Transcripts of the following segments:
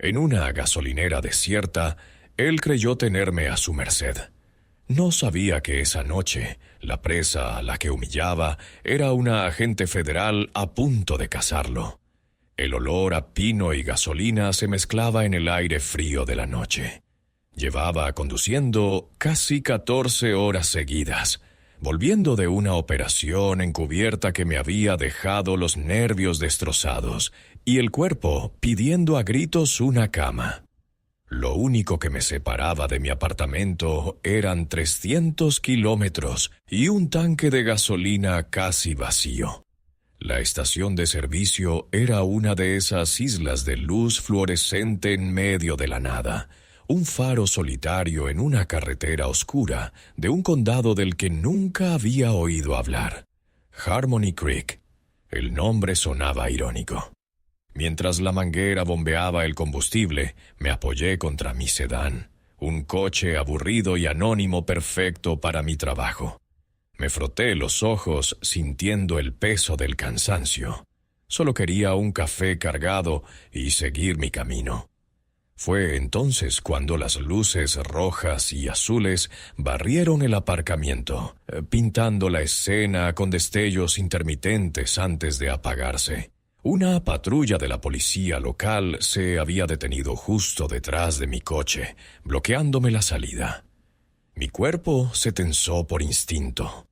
En una gasolinera desierta, él creyó tenerme a su merced. No sabía que esa noche, la presa a la que humillaba era una agente federal a punto de cazarlo. El olor a pino y gasolina se mezclaba en el aire frío de la noche. Llevaba conduciendo casi 14 horas seguidas, volviendo de una operación encubierta que me había dejado los nervios destrozados y el cuerpo pidiendo a gritos una cama. Lo único que me separaba de mi apartamento eran 300 kilómetros y un tanque de gasolina casi vacío. La estación de servicio era una de esas islas de luz fluorescente en medio de la nada, un faro solitario en una carretera oscura de un condado del que nunca había oído hablar. Harmony Creek. El nombre sonaba irónico. Mientras la manguera bombeaba el combustible, me apoyé contra mi sedán, un coche aburrido y anónimo perfecto para mi trabajo. Me froté los ojos sintiendo el peso del cansancio. Solo quería un café cargado y seguir mi camino. Fue entonces cuando las luces rojas y azules barrieron el aparcamiento, pintando la escena con destellos intermitentes antes de apagarse. Una patrulla de la policía local se había detenido justo detrás de mi coche, bloqueándome la salida. Mi cuerpo se tensó por instinto.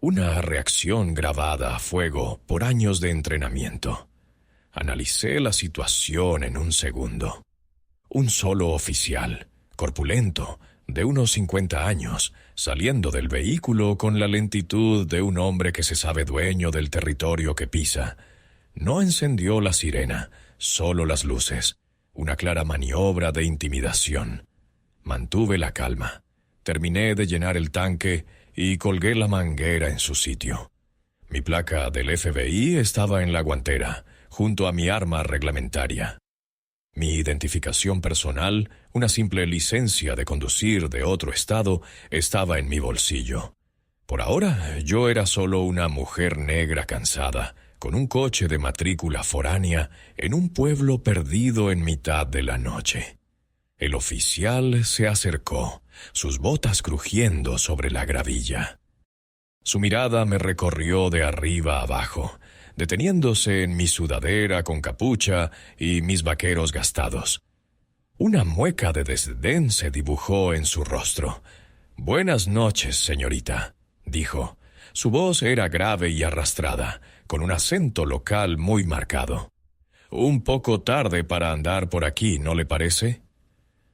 Una reacción grabada a fuego por años de entrenamiento. Analicé la situación en un segundo. Un solo oficial, corpulento, de unos 50 años, saliendo del vehículo con la lentitud de un hombre que se sabe dueño del territorio que pisa. No encendió la sirena, solo las luces, una clara maniobra de intimidación. Mantuve la calma, terminé de llenar el tanque y colgué la manguera en su sitio. Mi placa del FBI estaba en la guantera, junto a mi arma reglamentaria. Mi identificación personal, una simple licencia de conducir de otro estado, estaba en mi bolsillo. Por ahora, yo era solo una mujer negra cansada, con un coche de matrícula foránea en un pueblo perdido en mitad de la noche. El oficial se acercó, sus botas crujiendo sobre la gravilla. Su mirada me recorrió de arriba a abajo, deteniéndose en mi sudadera con capucha y mis vaqueros gastados. Una mueca de desdén se dibujó en su rostro. «Buenas noches, señorita», dijo. Su voz era grave y arrastrada, con un acento local muy marcado. «Un poco tarde para andar por aquí, ¿no le parece?»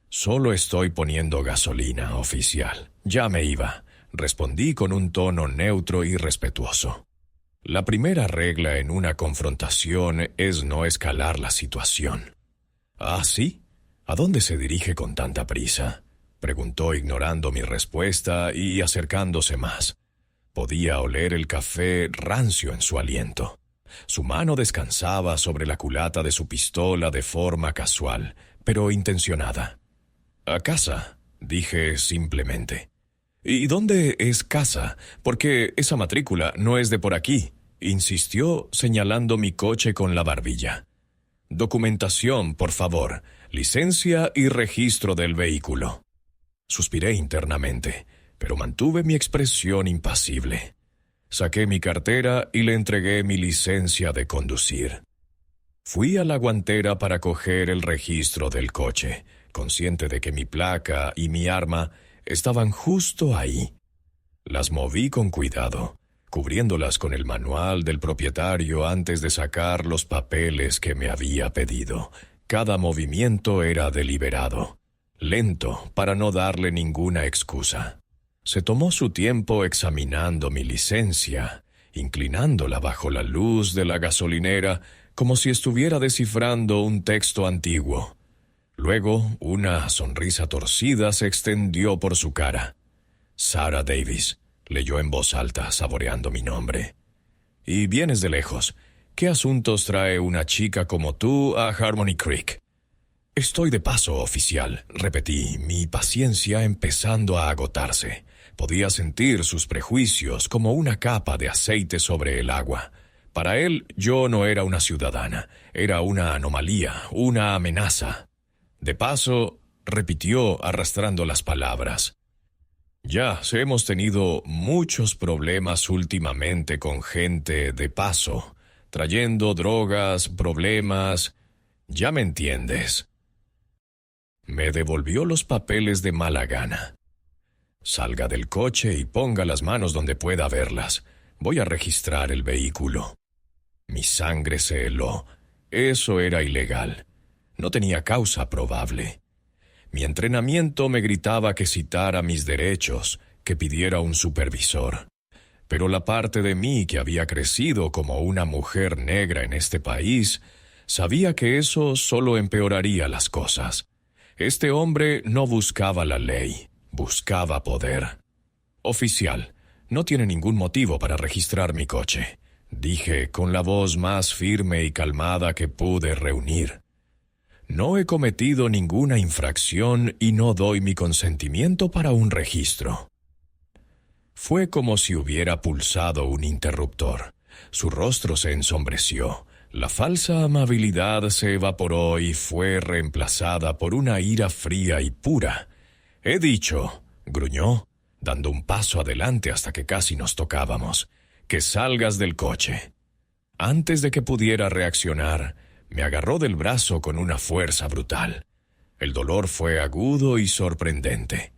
«Solo estoy poniendo gasolina, oficial. Ya me iba», respondí con un tono neutro y respetuoso. La primera regla en una confrontación es no escalar la situación. «¿Ah, sí? ¿A dónde se dirige con tanta prisa?», preguntó ignorando mi respuesta y acercándose más. Podía oler el café rancio en su aliento. Su mano descansaba sobre la culata de su pistola de forma casual, pero intencionada. «A casa», dije simplemente. «¿Y dónde es casa? Porque esa matrícula no es de por aquí», insistió señalando mi coche con la barbilla. «Documentación, por favor, licencia y registro del vehículo». Suspiré internamente, pero mantuve mi expresión impasible. Saqué mi cartera y le entregué mi licencia de conducir. Fui a la guantera para coger el registro del coche, consciente de que mi placa y mi arma estaban justo ahí. Las moví con cuidado, cubriéndolas con el manual del propietario antes de sacar los papeles que me había pedido. Cada movimiento era deliberado, lento para no darle ninguna excusa. Se tomó su tiempo examinando mi licencia, inclinándola bajo la luz de la gasolinera como si estuviera descifrando un texto antiguo. Luego, una sonrisa torcida se extendió por su cara. «Sarah Davis», leyó en voz alta, saboreando mi nombre. «Y vienes de lejos. ¿Qué asuntos trae una chica como tú a Harmony Creek?» «Estoy de paso, oficial», repetí, mi paciencia empezando a agotarse. Podía sentir sus prejuicios como una capa de aceite sobre el agua. Para él, yo no era una ciudadana, era una anomalía, una amenaza. De paso, repitió arrastrando las palabras. Ya, hemos tenido muchos problemas últimamente con gente de paso, trayendo drogas, problemas. Ya me entiendes. Me devolvió los papeles de mala gana. Salga del coche y ponga las manos donde pueda verlas. Voy a registrar el vehículo. Mi sangre se heló. Eso era ilegal. No tenía causa probable. Mi entrenamiento me gritaba que citara mis derechos, que pidiera un supervisor. Pero la parte de mí que había crecido como una mujer negra en este país, sabía que eso solo empeoraría las cosas. Este hombre no buscaba la ley, buscaba poder. Oficial, no tiene ningún motivo para registrar mi coche, dije con la voz más firme y calmada que pude reunir. No he cometido ninguna infracción y no doy mi consentimiento para un registro. Fue como si hubiera pulsado un interruptor. Su rostro se ensombreció. La falsa amabilidad se evaporó y fue reemplazada por una ira fría y pura. He dicho, gruñó, dando un paso adelante hasta que casi nos tocábamos, que salgas del coche. Antes de que pudiera reaccionar, me agarró del brazo con una fuerza brutal. El dolor fue agudo y sorprendente.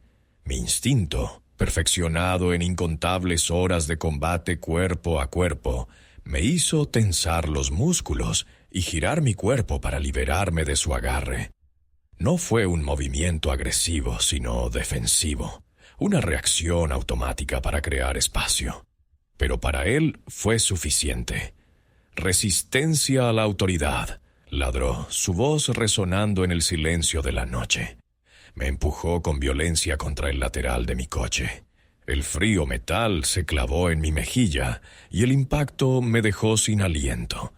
Mi instinto, perfeccionado en incontables horas de combate cuerpo a cuerpo, me hizo tensar los músculos y girar mi cuerpo para liberarme de su agarre. No fue un movimiento agresivo, sino defensivo, una reacción automática para crear espacio. Pero para él fue suficiente. Resistencia a la autoridad, ladró, su voz resonando en el silencio de la noche. Me empujó con violencia contra el lateral de mi coche. El frío metal se clavó en mi mejilla y el impacto me dejó sin aliento.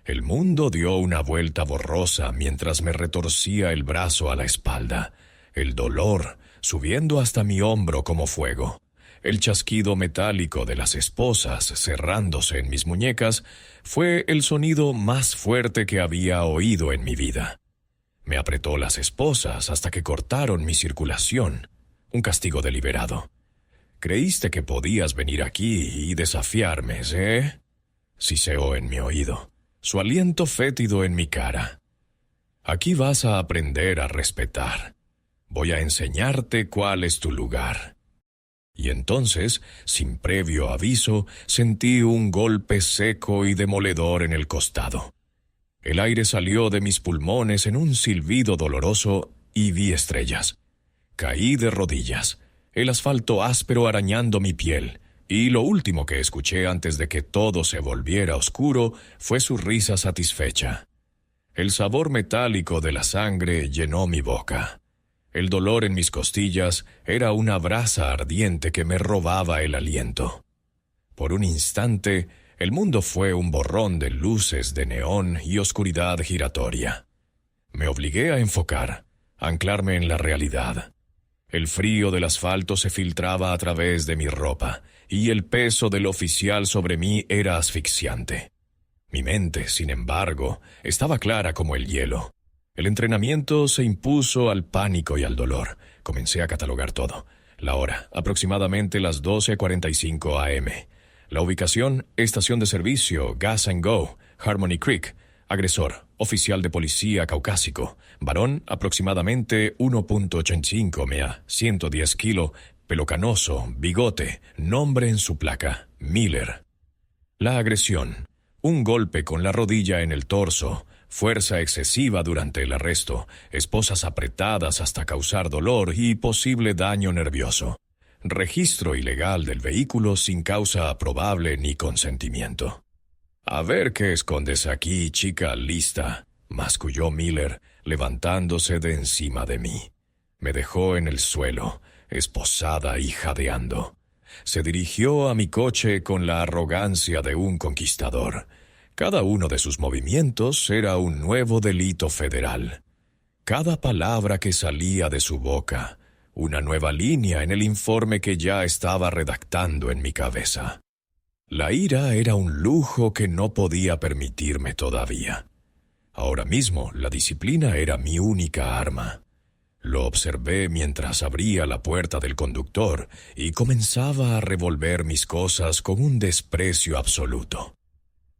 El mundo dio una vuelta borrosa mientras me retorcía el brazo a la espalda, el dolor subiendo hasta mi hombro como fuego. El chasquido metálico de las esposas cerrándose en mis muñecas fue el sonido más fuerte que había oído en mi vida. Me apretó las esposas hasta que cortaron mi circulación. Un castigo deliberado. Creíste que podías venir aquí y desafiarme, ¿eh? Siseó en mi oído, su aliento fétido en mi cara. Aquí vas a aprender a respetar. Voy a enseñarte cuál es tu lugar. Y entonces, sin previo aviso, sentí un golpe seco y demoledor en el costado. El aire salió de mis pulmones en un silbido doloroso y vi estrellas. Caí de rodillas, el asfalto áspero arañando mi piel, y lo último que escuché antes de que todo se volviera oscuro fue su risa satisfecha. El sabor metálico de la sangre llenó mi boca. El dolor en mis costillas era una brasa ardiente que me robaba el aliento. Por un instante, el mundo fue un borrón de luces de neón y oscuridad giratoria. Me obligué a enfocar, a anclarme en la realidad. El frío del asfalto se filtraba a través de mi ropa, y el peso del oficial sobre mí era asfixiante. Mi mente, sin embargo, estaba clara como el hielo. El entrenamiento se impuso al pánico y al dolor. Comencé a catalogar todo. La hora, aproximadamente las 12:45 a.m. La ubicación, estación de servicio, Gas and Go, Harmony Creek. Agresor, oficial de policía caucásico. Varón, aproximadamente 1.85 mea, 110 kilo, pelo canoso, bigote, nombre en su placa, Miller. La agresión, un golpe con la rodilla en el torso, fuerza excesiva durante el arresto, esposas apretadas hasta causar dolor y posible daño nervioso. Registro ilegal del vehículo sin causa probable ni consentimiento. «A ver qué escondes aquí, chica lista», masculló Miller, levantándose de encima de mí. Me dejó en el suelo, esposada y jadeando. Se dirigió a mi coche con la arrogancia de un conquistador. Cada uno de sus movimientos era un nuevo delito federal. Cada palabra que salía de su boca, una nueva línea en el informe que ya estaba redactando en mi cabeza. La ira era un lujo que no podía permitirme todavía. Ahora mismo la disciplina era mi única arma. Lo observé mientras abría la puerta del conductor y comenzaba a revolver mis cosas con un desprecio absoluto.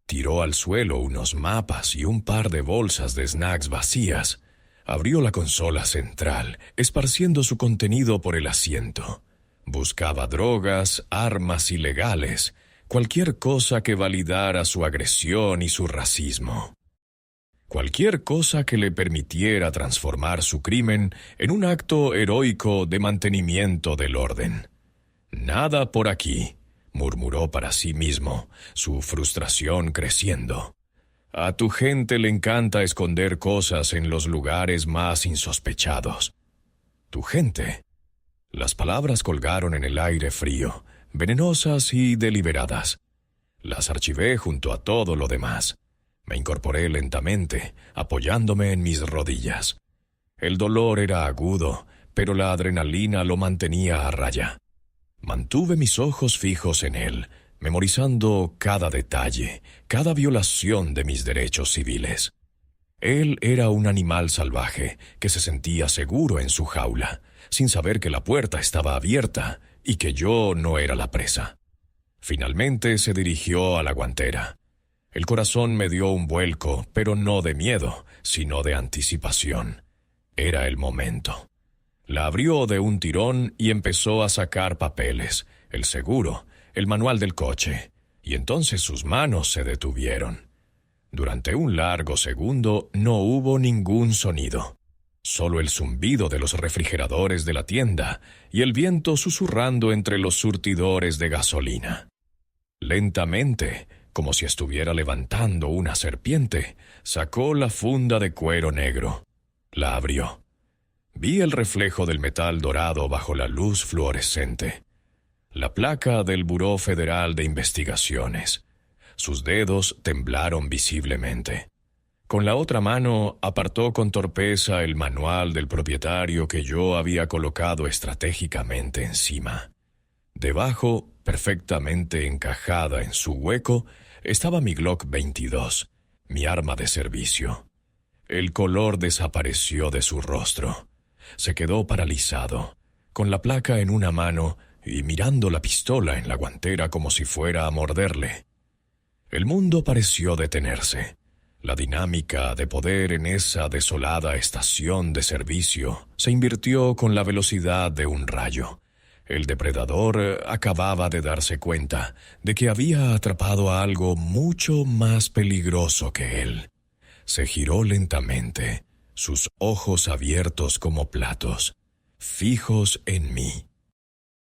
Tiró al suelo unos mapas y un par de bolsas de snacks vacías. Abrió la consola central, esparciendo su contenido por el asiento. Buscaba drogas, armas ilegales, cualquier cosa que validara su agresión y su racismo. Cualquier cosa que le permitiera transformar su crimen en un acto heroico de mantenimiento del orden. «Nada por aquí», murmuró para sí mismo, su frustración creciendo. «A tu gente le encanta esconder cosas en los lugares más insospechados». «¿Tu gente?» Las palabras colgaron en el aire frío, venenosas y deliberadas. Las archivé junto a todo lo demás. Me incorporé lentamente, apoyándome en mis rodillas. El dolor era agudo, pero la adrenalina lo mantenía a raya. Mantuve mis ojos fijos en él, memorizando cada detalle, cada violación de mis derechos civiles. Él era un animal salvaje que se sentía seguro en su jaula, sin saber que la puerta estaba abierta y que yo no era la presa. Finalmente se dirigió a la guantera. El corazón me dio un vuelco, pero no de miedo, sino de anticipación. Era el momento. La abrió de un tirón y empezó a sacar papeles, el seguro, el manual del coche, y entonces sus manos se detuvieron. Durante un largo segundo no hubo ningún sonido, solo el zumbido de los refrigeradores de la tienda y el viento susurrando entre los surtidores de gasolina. Lentamente, como si estuviera levantando una serpiente, sacó la funda de cuero negro. La abrió. Vi el reflejo del metal dorado bajo la luz fluorescente. La placa del Buró Federal de Investigaciones. Sus dedos temblaron visiblemente. Con la otra mano apartó con torpeza el manual del propietario que yo había colocado estratégicamente encima. Debajo, perfectamente encajada en su hueco, estaba mi Glock 22, mi arma de servicio. El color desapareció de su rostro. Se quedó paralizado, con la placa en una mano y mirando la pistola en la guantera como si fuera a morderle. El mundo pareció detenerse. La dinámica de poder en esa desolada estación de servicio se invirtió con la velocidad de un rayo. El depredador acababa de darse cuenta de que había atrapado a algo mucho más peligroso que él. Se giró lentamente, sus ojos abiertos como platos, fijos en mí.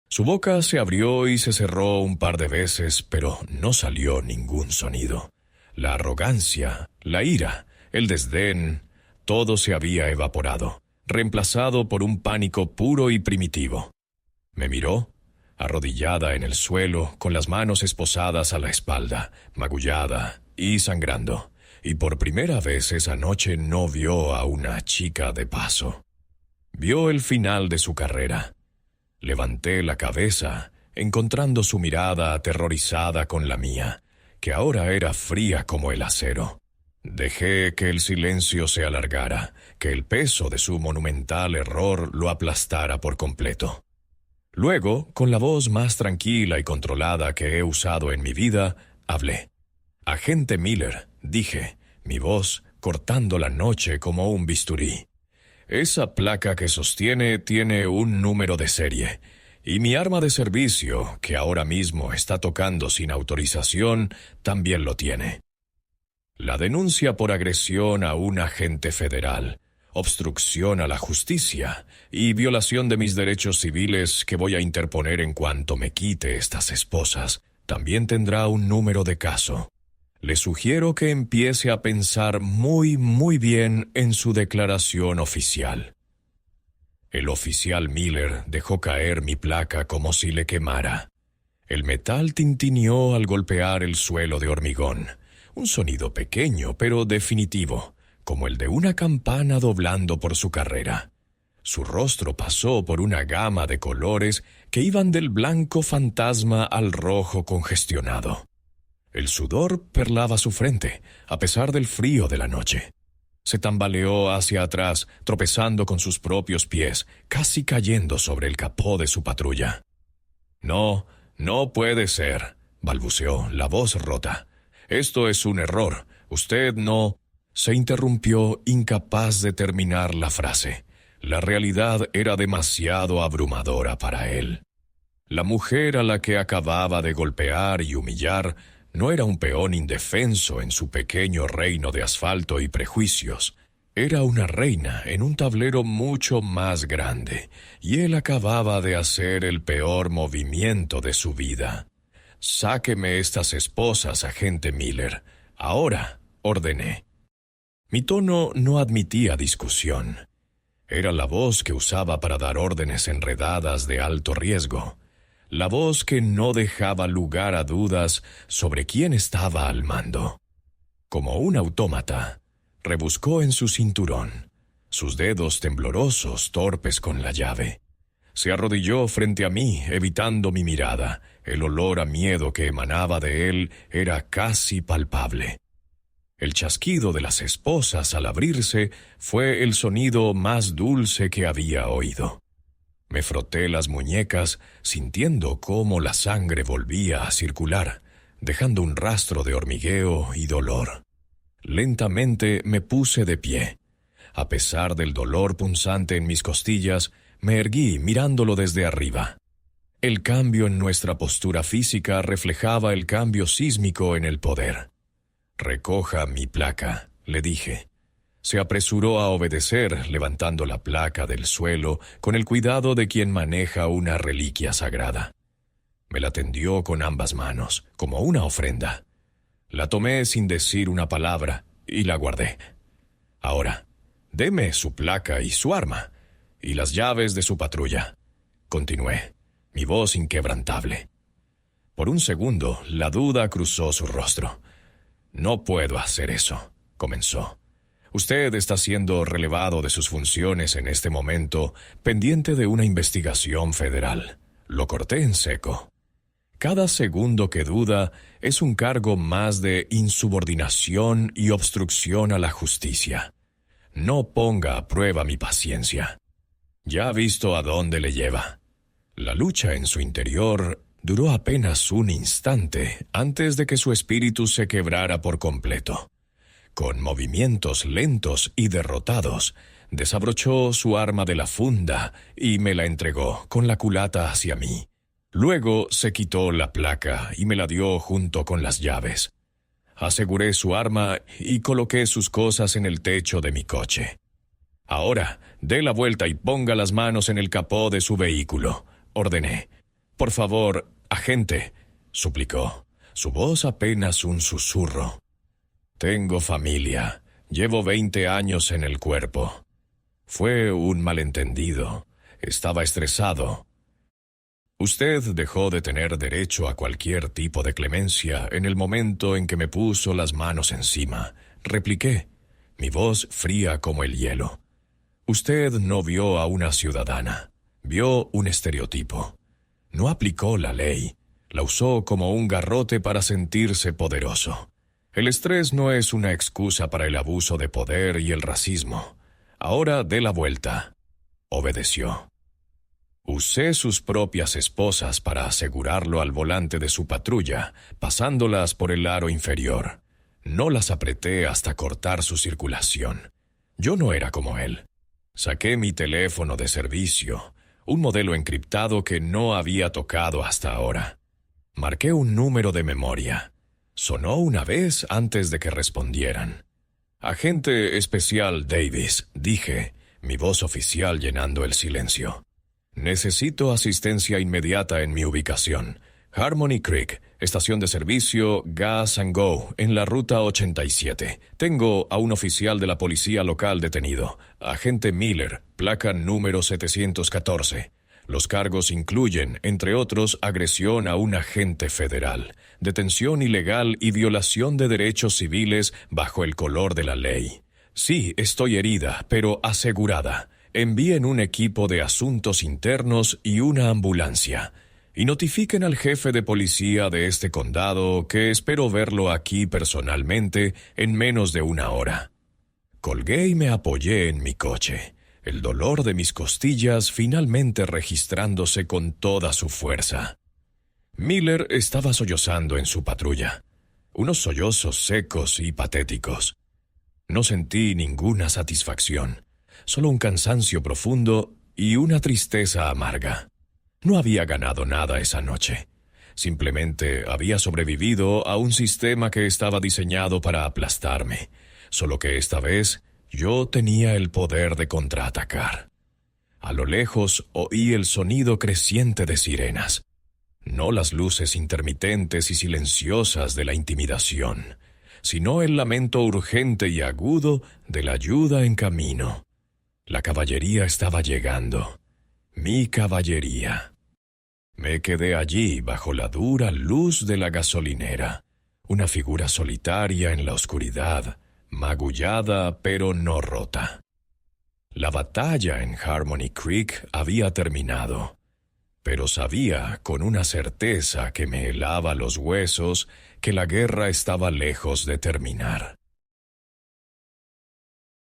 Su boca se abrió y se cerró un par de veces, pero no salió ningún sonido. La arrogancia, la ira, el desdén, todo se había evaporado, reemplazado por un pánico puro y primitivo. Me miró, arrodillada en el suelo, con las manos esposadas a la espalda, magullada y sangrando, y por primera vez esa noche no vio a una chica de paso. Vio el final de su carrera. Levanté la cabeza, encontrando su mirada aterrorizada con la mía, que ahora era fría como el acero. Dejé que el silencio se alargara, que el peso de su monumental error lo aplastara por completo. Luego, con la voz más tranquila y controlada que he usado en mi vida, hablé. «Agente Miller», dije, mi voz cortando la noche como un bisturí. «Esa placa que sostiene tiene un número de serie, y mi arma de servicio, que ahora mismo está tocando sin autorización, también lo tiene. La denuncia por agresión a un agente federal, obstrucción a la justicia y violación de mis derechos civiles que voy a interponer en cuanto me quite estas esposas, también tendrá un número de caso. Le sugiero que empiece a pensar muy bien en su declaración oficial». El oficial Miller dejó caer mi placa como si le quemara. El metal tintineó al golpear el suelo de hormigón, un sonido pequeño pero definitivo, como el de una campana doblando por su carrera. Su rostro pasó por una gama de colores que iban del blanco fantasma al rojo congestionado. El sudor perlaba su frente, a pesar del frío de la noche. Se tambaleó hacia atrás, tropezando con sus propios pies, casi cayendo sobre el capó de su patrulla. «No, no puede ser», balbuceó, la voz rota. «Esto es un error. Usted no...» Se interrumpió, incapaz de terminar la frase. La realidad era demasiado abrumadora para él. La mujer a la que acababa de golpear y humillar no era un peón indefenso en su pequeño reino de asfalto y prejuicios. Era una reina en un tablero mucho más grande, y él acababa de hacer el peor movimiento de su vida. «Sáqueme estas esposas, agente Miller. Ahora», ordené. Mi tono no admitía discusión. Era la voz que usaba para dar órdenes enredadas de alto riesgo. La voz que no dejaba lugar a dudas sobre quién estaba al mando. Como un autómata, rebuscó en su cinturón, sus dedos temblorosos, torpes con la llave. Se arrodilló frente a mí, evitando mi mirada. El olor a miedo que emanaba de él era casi palpable. El chasquido de las esposas al abrirse fue el sonido más dulce que había oído. Me froté las muñecas, sintiendo cómo la sangre volvía a circular, dejando un rastro de hormigueo y dolor. Lentamente me puse de pie. A pesar del dolor punzante en mis costillas, me erguí mirándolo desde arriba. El cambio en nuestra postura física reflejaba el cambio sísmico en el poder. «Recoja mi placa», le dije. Se apresuró a obedecer, levantando la placa del suelo con el cuidado de quien maneja una reliquia sagrada. Me la tendió con ambas manos, como una ofrenda. La tomé sin decir una palabra y la guardé. «Ahora, deme su placa y su arma, y las llaves de su patrulla», continué, mi voz inquebrantable. Por un segundo, la duda cruzó su rostro. «No puedo hacer eso», comenzó. «Usted está siendo relevado de sus funciones en este momento, pendiente de una investigación federal». Lo corté en seco. Cada segundo que duda es un cargo más de insubordinación y obstrucción a la justicia. No ponga a prueba mi paciencia. Ya ha visto a dónde le lleva. La lucha en su interior duró apenas un instante antes de que su espíritu se quebrara por completo. Con movimientos lentos y derrotados, desabrochó su arma de la funda y me la entregó con la culata hacia mí. Luego se quitó la placa y me la dio junto con las llaves. Aseguré su arma y coloqué sus cosas en el techo de mi coche. «Ahora, dé la vuelta y ponga las manos en el capó de su vehículo», ordené. «Por favor, agente», suplicó, su voz apenas un susurro. «Tengo familia. Llevo 20 años en el cuerpo. Fue un malentendido. Estaba estresado. Usted dejó de tener derecho a cualquier tipo de clemencia en el momento en que me puso las manos encima», repliqué, mi voz fría como el hielo. «Usted no vio a una ciudadana. Vio un estereotipo. No aplicó la ley. La usó como un garrote para sentirse poderoso. El estrés no es una excusa para el abuso de poder y el racismo. Ahora dé la vuelta». Obedeció. Usé sus propias esposas para asegurarlo al volante de su patrulla, pasándolas por el aro inferior. No las apreté hasta cortar su circulación. Yo no era como él. Saqué mi teléfono de servicio, un modelo encriptado que no había tocado hasta ahora. Marqué un número de memoria. Sonó una vez antes de que respondieran. «Agente especial Davis», dije, mi voz oficial llenando el silencio. «Necesito asistencia inmediata en mi ubicación. Harmony Creek, estación de servicio Gas and Go, en la ruta 87. Tengo a un oficial de la policía local detenido, agente Miller, placa número 714. Los cargos incluyen, entre otros, agresión a un agente federal, detención ilegal y violación de derechos civiles bajo el color de la ley. Sí, estoy herida, pero asegurada. Envíen un equipo de asuntos internos y una ambulancia. Y notifiquen al jefe de policía de este condado que espero verlo aquí personalmente en menos de una hora». Colgué y me apoyé en mi coche, el dolor de mis costillas finalmente registrándose con toda su fuerza. Miller estaba sollozando en su patrulla, unos sollozos secos y patéticos. No sentí ninguna satisfacción, solo un cansancio profundo y una tristeza amarga. No había ganado nada esa noche. Simplemente había sobrevivido a un sistema que estaba diseñado para aplastarme, solo que esta vez yo tenía el poder de contraatacar. A lo lejos oí el sonido creciente de sirenas, no las luces intermitentes y silenciosas de la intimidación, sino el lamento urgente y agudo de la ayuda en camino. La caballería estaba llegando. Mi caballería. Me quedé allí bajo la dura luz de la gasolinera, una figura solitaria en la oscuridad, magullada pero no rota. La batalla en Harmony Creek había terminado, pero sabía con una certeza que me helaba los huesos que la guerra estaba lejos de terminar.